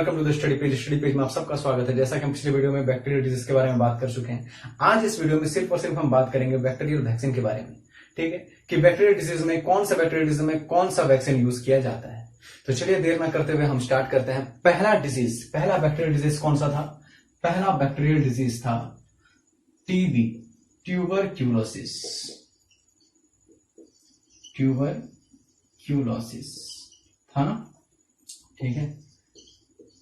Welcome to the study page में आप सबका स्वागत है। जैसा कि हम पिछले वीडियो में बैक्टीरियल डिजीज के बारे में बात कर चुके हैं, आज इस वीडियो में सिर्फ और सिर्फ हम बात करेंगे बैक्टीरियल वैक्सीन के बारे में। ठीक है, कि बैक्टीरियल डिजीज में कौन सा बैक्टीरियल डिजीज में कौन सा वैक्सीन यूज किया जाता है। तो चलिए देर न करते हुए हम स्टार्ट करते हैं। पहला बैक्टीरियल डिजीज कौन सा था? पहला बैक्टीरियल डिजीज था टीबी, ट्यूबरक्यूलोसिस था ना। ठीक है,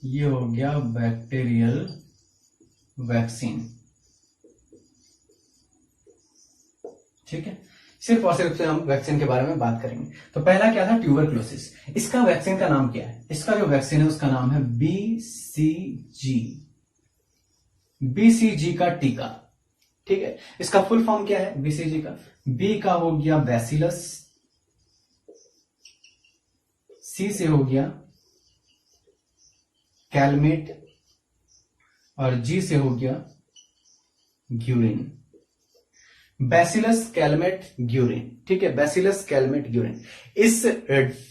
ये हो गया बैक्टीरियल वैक्सीन। ठीक है, सिर्फ और सिर्फ से हम वैक्सीन के बारे में बात करेंगे। तो पहला क्या था? ट्यूबरक्लोसिस। इसका वैक्सीन का नाम क्या है? इसका जो वैक्सीन है उसका नाम है बीसीजी का टीका। ठीक है, इसका फुल फॉर्म क्या है बीसीजी का? बी का हो गया बैसिलस, सी से हो गया कैलमेट और जी से हो गया ग्यूरिन। Bacillus Calmette Guérin. ठीक है, बैसिलस कैलमेट ग्यूरिन। इस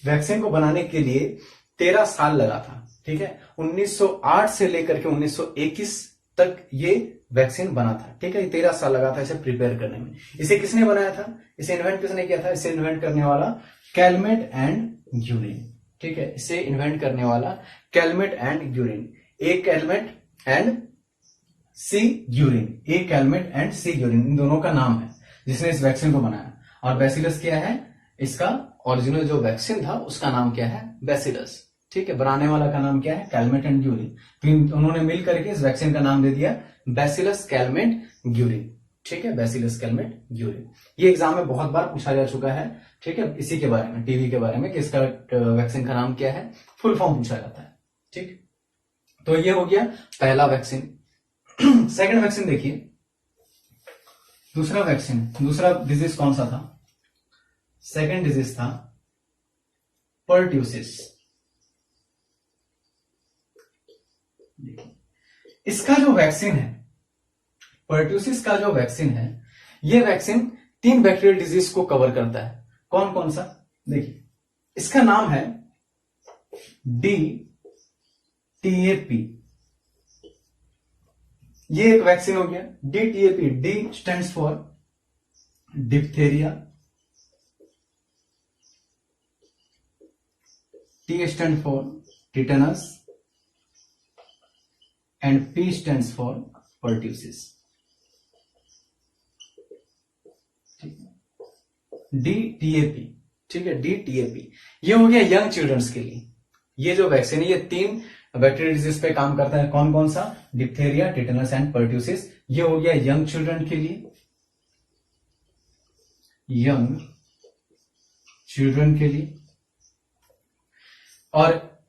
वैक्सीन को बनाने के लिए 13 साल लगा था। ठीक है, 1908 से लेकर के 1921 तक ये वैक्सीन बना था। ठीक है, 13 साल लगा था इसे प्रिपेयर करने में। इसे किसने बनाया था? इसे इन्वेंट किसने किया था? इसे इन्वेंट करने वाला कैलमेट एंड ग्यूरिन। ठीक है, इसे इन्वेंट करने वाला Calmette and Guerin. A Calmette and C Guerin, A Calmette and C Guerin, इन दोनों का नाम है जिसने इस वैक्सीन को बनाया। और बैसिलस क्या है? इसका ओरिजिनल जो वैक्सीन था उसका नाम क्या है? बैसिलस। ठीक है, बनाने वाला का नाम क्या है? Calmette and Guérin. तो उन्होंने मिल करके इस वैक्सीन का नाम दे दिया बैसिलस कैलमेट ग्यूरिन। ठीक है, बैसिलस कैलमेट ग्यूरिन। ये एग्जाम में बहुत बार पूछा जा चुका है। ठीक है, इसी के बारे में, टीबी के बारे में, कि इसका वैक्सीन का नाम क्या है, फुल फॉर्म पूछा जाता है। ठीक, तो ये हो गया पहला वैक्सीन। सेकंड वैक्सीन देखिए, दूसरा डिजीज कौन सा था? सेकंड डिजीज था पर्ट्यूसिस। इसका जो वैक्सीन है, पर्ट्यूसिस का जो वैक्सीन है, ये वैक्सीन 3 बैक्टीरियल डिजीज को कवर करता है। कौन कौन सा? देखिए, इसका नाम है DTAP। ये एक वैक्सीन हो गया DTAP। D stands for diphtheria, T stand for tetanus and P stands for pertussis. DTAP। ठीक है, DTAP ये हो गया यंग चिल्ड्रंस के लिए। ये जो वैक्सीन है ये 3 बैक्टीरियल डिजीज पे काम करता है। कौन कौन सा? Diphtheria, tetanus and pertussis. ये हो गया यंग चिल्ड्रन के लिए, यंग चिल्ड्रन के लिए। और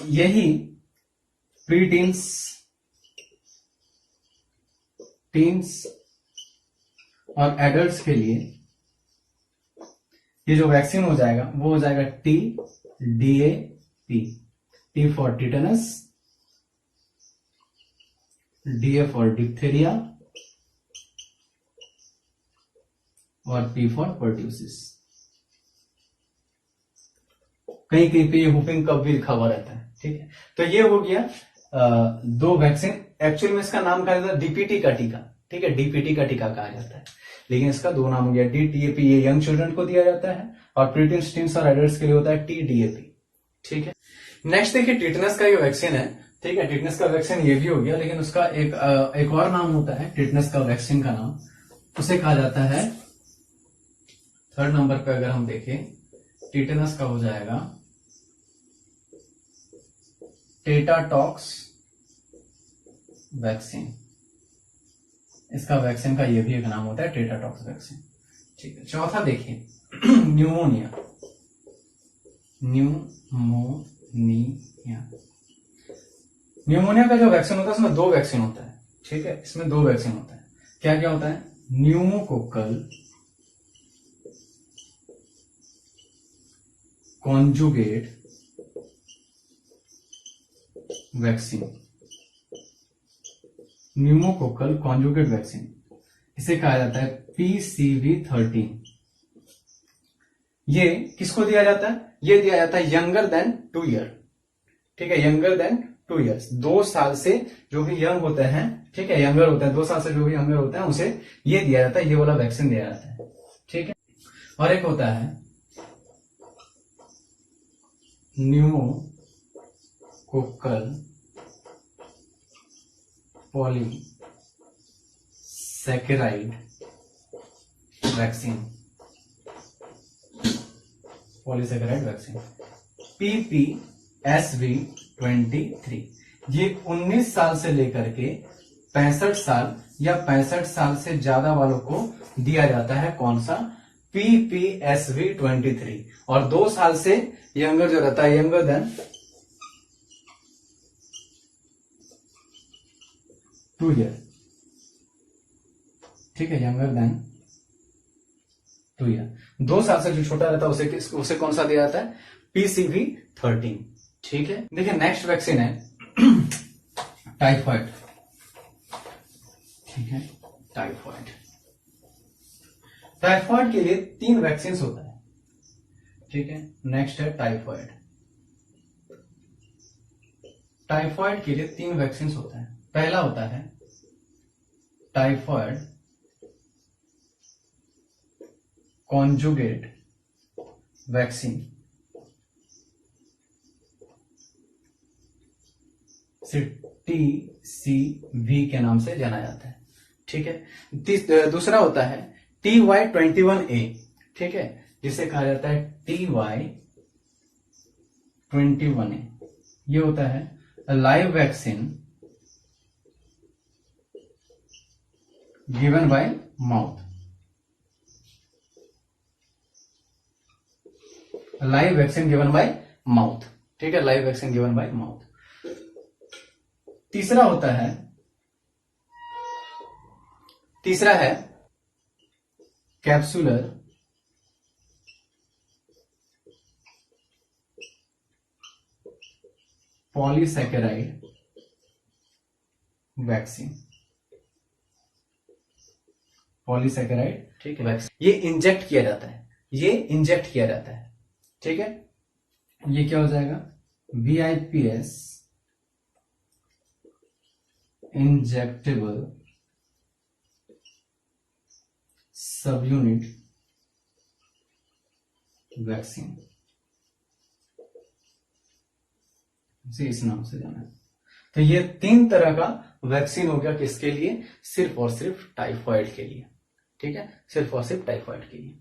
यही प्रीटीन्स, टीन्स और एडल्ट्स के लिए ये जो वैक्सीन हो जाएगा वो हो जाएगा TDAP। T for tetanus, DA for diphtheria और P फॉर पर्ट्यूसिस। कहीं कहीं पे ये हुपिंग कफ भी लिखा हुआ रहता है। ठीक है, तो ये हो गया 2 वैक्सीन। एक्चुअल में इसका नाम कहा जाता है DPT का टीका। ठीक है, DPT का टीका कहा जाता है, लेकिन इसका 2 नाम हो गया। DTAP ये यंग चिल्ड्रन को दिया जाता है और प्रीटीन्स, टीन्स और एडल्ट्स के लिए होता है TDAP। ठीक है, नेक्स्ट देखिए टिटनस का ये वैक्सीन है। ठीक है, टिटनस का वैक्सीन ये भी हो गया, लेकिन उसका एक और नाम होता है टिटनस का वैक्सीन का नाम, उसे कहा जाता है, 3rd नंबर पे अगर हम देखें, टिटनस का हो जाएगा टेटाटॉक्स वैक्सीन। इसका वैक्सीन का ये भी एक नाम होता है टेटाटॉक्स वैक्सीन। ठीक है, चौथा देखिए न्यूमोनिया। न्यूमोनिया का जो वैक्सीन होता है उसमें 2 वैक्सीन होता है। ठीक है, इसमें 2 वैक्सीन होता है। क्या क्या होता है? Pneumococcal conjugate vaccine, pneumococcal conjugate vaccine, इसे कहा जाता है PCV13। ये किसको दिया जाता है? ये दिया जाता है यंगर देन 2 ईयर। ठीक है, यंगर देन 2 years, 2 साल से जो भी यंग होते हैं, ठीक है, यंगर होते हैं, 2 साल से जो भी यंगर होते हैं उसे ये दिया जाता है, ये वाला वैक्सीन दिया जाता है, ठीक है। और एक होता है pneumococcal polysaccharide vaccine, polysaccharide vaccine PPSV23। ये 19 साल से लेकर के 65 साल या 65 साल से ज्यादा वालों को दिया जाता है। कौन सा? PPSV23। और 2 साल से यंगर जो रहता है, यंगर देन 2 ईयर, ठीक है, यंगर देन 2 ईयर। 2 साल से जो छोटा रहता है उसे कौन सा दिया जाता है? PCV13, ठीक है। देखिए नेक्स्ट वैक्सीन है टाइफाइड, ठीक है, टाइफाइड। टाइफाइड के लिए 3 वैक्सीन होता है, ठीक है। नेक्स्ट है टाइफाइड। टाइफाइड के लिए 3 वैक्सीन होता है। पहला होता है टाइफाइड कॉन्जुगेट वैक्सीन, TCV के नाम से जाना जाता है, ठीक है। दूसरा होता है TY21A, ठीक है, जिसे कहा जाता है TY21A। ये होता है live vaccine given by mouth, live vaccine given by mouth, ठीक है, live vaccine given by mouth. तीसरा है कैप्सूलर पॉलीसैकेराइड वैक्सीन, पॉलीसैकेराइड, ठीक है, वैक्सीन। ये इंजेक्ट किया जाता है, ठीक है। ये क्या हो जाएगा? VIPS इंजेक्टेबल सब यूनिट वैक्सीन, इस नाम से जाना है। तो ये 3 तरह का वैक्सीन हो गया, किसके लिए? सिर्फ और सिर्फ टाइफाइड के लिए, ठीक है, सिर्फ और सिर्फ टाइफाइड के लिए।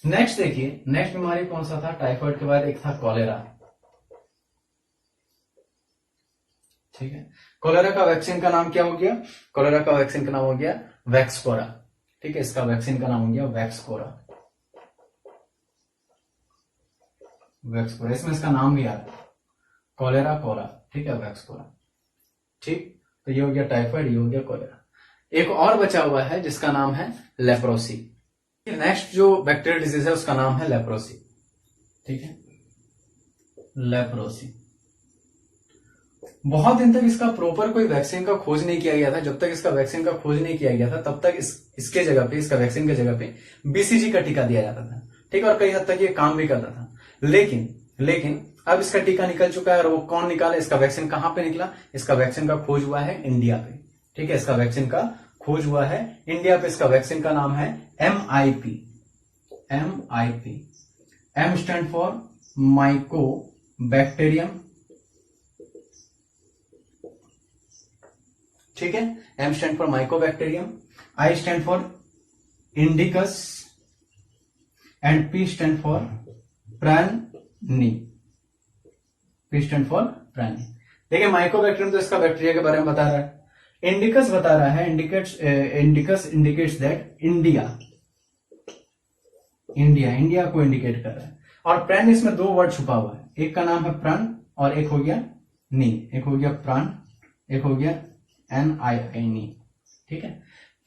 नेक्स्ट देखिए, नेक्स्ट बीमारी कौन सा था? टाइफाइड के बाद एक था कॉलेरा, ठीक है। कॉलेरा का वैक्सीन का नाम क्या हो गया? कॉलेरा का वैक्सीन का नाम हो गया वैक्सकोरा, ठीक है, इसका वैक्सीन का नाम हो गया वैक्सकोरा, वैक्सकोरा। इसमें इसका नाम भी आ रहा है कॉलेरा कोरा, ठीक है, वैक्सकोरा, ठीक। तो ये हो गया टाइफाइड, ये हो गया कॉलेरा। एक और बचा हुआ है जिसका नाम है लेप्रोसी। नेक्स्ट जो बैक्टीरियल डिजीज है उसका नाम है लेप्रोसी, ठीक है, लेप्रोसी। बहुत दिन तक इसका प्रॉपर कोई वैक्सीन का खोज नहीं किया गया था। जब तक इसका वैक्सीन का खोज नहीं किया गया था तब तक इसके जगह पे, इसका वैक्सीन के जगह पे BCG का टीका दिया जाता था, ठीक है, और कई हद तक ये काम भी करता था। लेकिन अब इसका टीका निकल चुका है, और वो कौन निकाला? इसका वैक्सीन कहां पे निकला? इसका वैक्सीन का खोज हुआ है इंडिया पे, ठीक है, इसका वैक्सीन का खोज हुआ है इंडिया पे। इसका वैक्सीन का नाम है MIP। M stand for Mycobacterium, ठीक है, M stand for Mycobacterium, I stand for indicus and P stand for प्राणी, P स्टैंड फॉर प्राणी। देखिए माइकोबैक्टीरियम तो इसका बैक्टीरिया के बारे में बता रहा है, इंडिकस बता रहा है, इंडिकस इंडिकेट्स दैट इंडिया को इंडिकेट कर रहा है। और प्राण, इसमें 2 वर्ड छुपा हुआ है, एक का नाम है प्राण और एक हो गया नी, एक हो गया प्राण, एक हो गया NII नी, ठीक है।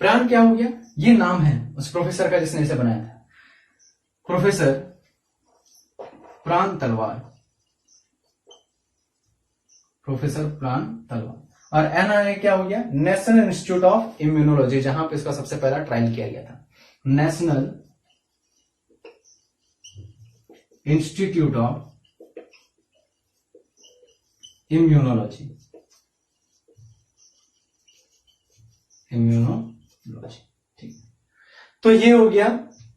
प्राण क्या हो गया? ये नाम है उस प्रोफेसर का जिसने इसे बनाया था, प्रोफेसर प्राण तलवार, प्रोफेसर प्राण तलवार। और NII क्या हो गया? नेशनल इंस्टीट्यूट ऑफ इम्यूनोलॉजी, जहां पे इसका सबसे पहला ट्रायल किया गया था, national institute of immunology, immunology. ठीक, तो ये हो गया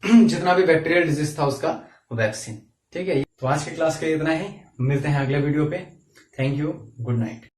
जितना भी बैक्टीरियल डिजीज था उसका वैक्सीन। ठीक है, तो आज की क्लास के लिए इतना ही, मिलते हैं अगले वीडियो पे। Thank you, good night.